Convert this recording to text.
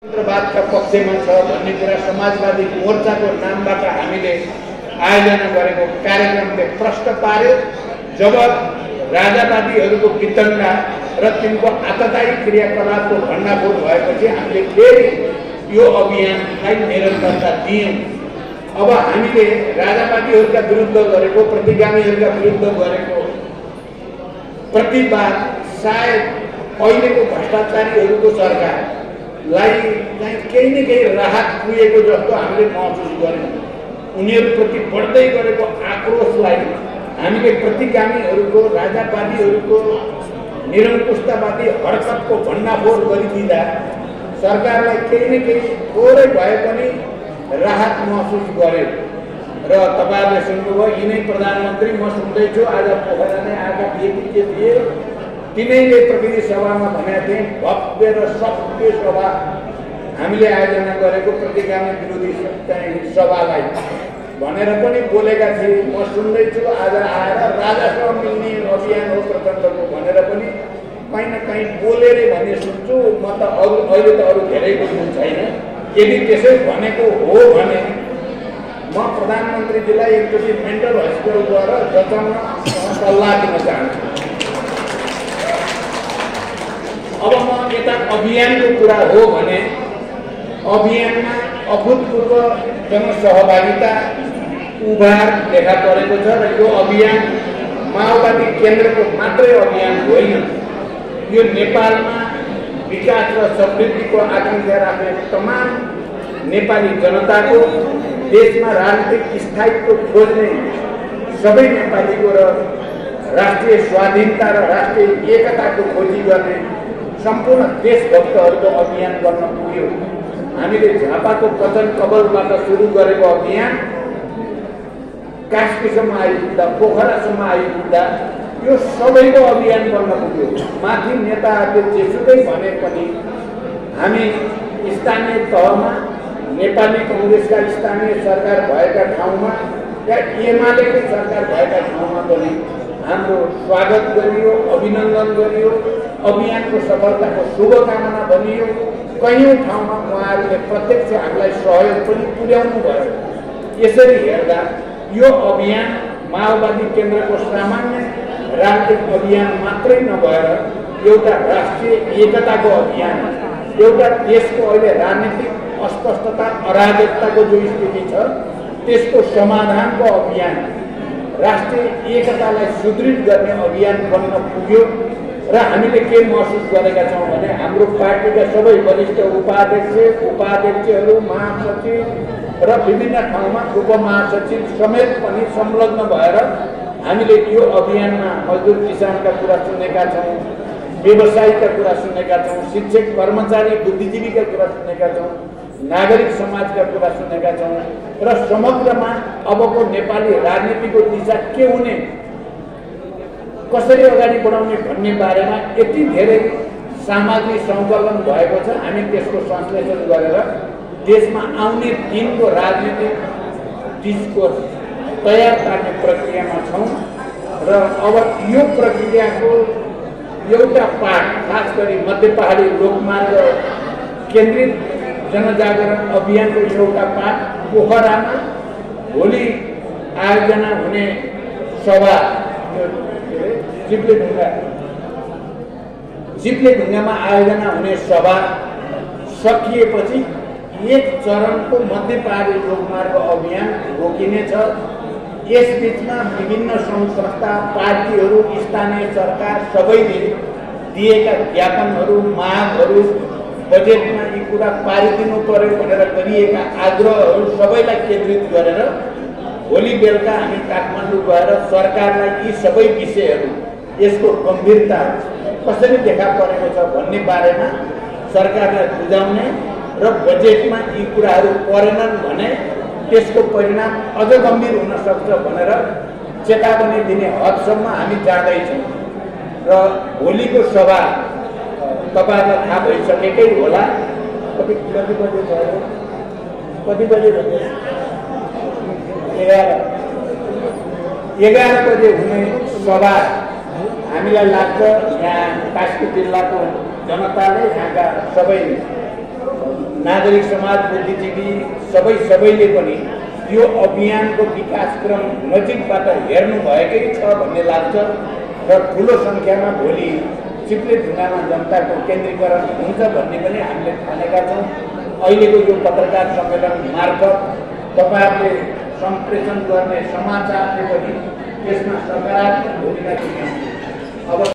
गणतन्त्रवादका पक्षमा छ भन्ने कुरा समाजवादी मोर्चाको नामबाट हामीले आयोजना गरेको कार्यक्रमले प्रश्न पार्यो। जब राजावादीहरूको वितण्डा र तिनको आततायी क्रियाकलापको भण्डाफोड भएपछि हामीले फेरि यो अभियानलाई निरन्तरता दियौँ। अब हामीले राजावादीहरूका विरुद्ध गरेको, प्रतिगामीहरूका विरुद्ध गरेको प्रतिवाद सायद अहिलेको भ्रष्टाचारीहरूको सरकारलाई चाहिँ केही न केही राहत पुगेको जस्तो हामीले महसुस गर्यौँ। उनीहरूप्रति बढ्दै गरेको आक्रोशलाई हामीले प्रतिगामीहरूको, राजावादीहरूको निरङ्कुशतावादी हरकतको भण्डाफोड गरिदिँदा सरकारलाई केही न केही थोरै भए पनि राहत महसुस गर्यो। र तपाईँहरूले सुन्नुभयो, यिनै प्रधानमन्त्री म सुन्दैछु आज पोखरा नै आएका थिए, तिनैले प्रतिनिधि सभामा भनेका थिए भव्य र सभ्य सभा हामीले आयोजना गरेको प्रतिगामी विरोधी सभालाई भनेर पनि बोलेका थिए। म सुन्दैछु आज आएर राजासँग मिल्ने अभियान हो प्रचण्डको भनेर पनि कहीँ न कहीँ बोलेरै भन्ने सुन्छु। म त अहिले त अरू धेरै बोल्नु छैन। यदि त्यसै भनेको हो भने म प्रधानमन्त्रीजीलाई एकचोटि मेन्टल हस्पिटल गएर जचाउन सल्लाह दिन चाहन्छु। अब म यता अभियानको कुरा हो भने अभियानमा अभूतपूर्व जनसहभागिता उभार देखा परेको छ र यो अभियान माओवादी केन्द्रको मात्रै अभियान होइन। यो नेपालमा विकास र समृद्धिको आकांक्षा राख्ने तमाम नेपाली जनताको, देशमा राजनीतिक स्थायित्व खोज्ने सबै नेपालीको र राष्ट्रिय स्वाधीनता र राष्ट्रिय एकताको खोजी गर्ने सम्पूर्ण देशभक्तहरूको अभियान गर्न पुग्यो। हामीले झापाको कचन कबलबाट सुरु गरेको अभियान कास्कीसम्म आइपुग्दा, पोखरासम्म आइपुग्दा यो सबैको अभियान बन्न पुग्यो। माथि नेताहरूले जेसुकै भने पनि हामी स्थानीय तहमा, नेपाली कङ्ग्रेसका स्थानीय सरकार भएका ठाउँमा या एमालेकै सरकार भएका ठाउँमा पनि हाम्रो स्वागत गरियो, अभिनन्दन गरियो, अभियानको सफलताको शुभकामना भनियो। कयौँ ठाउँमा उहाँहरूले प्रत्यक्ष हामीलाई सहयोग पनि पुर्याउनु भयो। यसरी हेर्दा यो अभियान माओवादी केन्द्रको सामान्य राजनीतिक अभियान मात्रै नभएर एउटा राष्ट्रिय एकताको अभियान, एउटा देशको अहिले राजनीतिक अस्पष्टता, अराजकताको जो स्थिति छ त्यसको समाधानको अभियान, राष्ट्रिय एकतालाई सुदृढ गर्ने अभियान बन्न पुग्यो। र हामीले के महसुस गरेका छौँ भने हाम्रो पार्टीका सबै वरिष्ठ उपाध्यक्षहरू, महासचिव र विभिन्न ठाउँमा उपमहासचिव समेत पनि संलग्न भएर हामीले यो अभियानमा मजदुर किसानका कुरा सुनेका छौँ, व्यवसायीका कुरा सुनेका छौँ, शिक्षक कर्मचारी बुद्धिजीवीका कुरा सुनेका छौँ, नागरिक समाजका कुरा सुनेका छौँ र समग्रमा अबको नेपाली राजनीतिको दिशा के हुने, कसरी अगाडि बढाउने भन्ने बारेमा यति धेरै सामग्री सङ्कलन भएको छ। हामी त्यसको संश्लेषण गरेर देशमा आउने दिनको राजनीतिक डिस्कोर्स तयार पार्ने प्रक्रियामा छौँ र अब यो प्रक्रियाको एउटा पाठ, खास गरी मध्य पहाडी लोकमार्ग केन्द्रित जनजागरण अभियानको एउटा पाठ पोखरामा भोलि आयोजना हुने सभा, चिप्लेढुङ्गामा आयोजना हुने सभा सकिएपछि एक चरणको मध्य पहाडी लोकमार्ग अभियान रोकिनेछ। यसबीचमा विभिन्न सङ्घ संस्था, पार्टीहरू, स्थानीय सरकार सबैले दिएका ज्ञापनहरू, मागहरू, बजेटमा यी कुरा पारिदिनु पर्यो भनेर गरिएका आग्रहहरू सबैलाई केन्द्रित गरेर भोलि बेलुका हामी काठमाडौँ गएर सरकारलाई यी सबै विषयहरू, यसको गम्भीरता कसरी देखा परेको छ भन्ने बारेमा सरकारलाई बुझाउने र बजेटमा यी कुराहरू परेनन् भने त्यसको परिणाम अझ गम्भीर हुन सक्छ भनेर चेतावनी दिने हदसम्म हामी जाँदैछौँ। र भोलिको सभा तपाईँहरूलाई थाहा भइसकेकै होला। कति बजे भयो? 11 बजे हुने सभा हामीलाई लाग्छ यहाँ कास्की जिल्लाको जनताले, यहाँका सबै नागरिक समाज, बुद्धिजीवी सबैले पनि यो अभियानको विकासक्रम नजिकबाट हेर्नु भएकै छ भन्ने लाग्छ र ठुलो सङ्ख्यामा भोलि चिप्ले ढुङ्गामा जनताको केन्द्रीकरण हुन्छ भन्ने पनि हामीले ठानेका छौँ। अहिलेको यो पत्रकार सम्मेलन मार्फत तपाईँहरूले सम्प्रेषण गर्ने समाचारले पनि त्यसमा सकारात्मक भूमिका खेल्छ। अब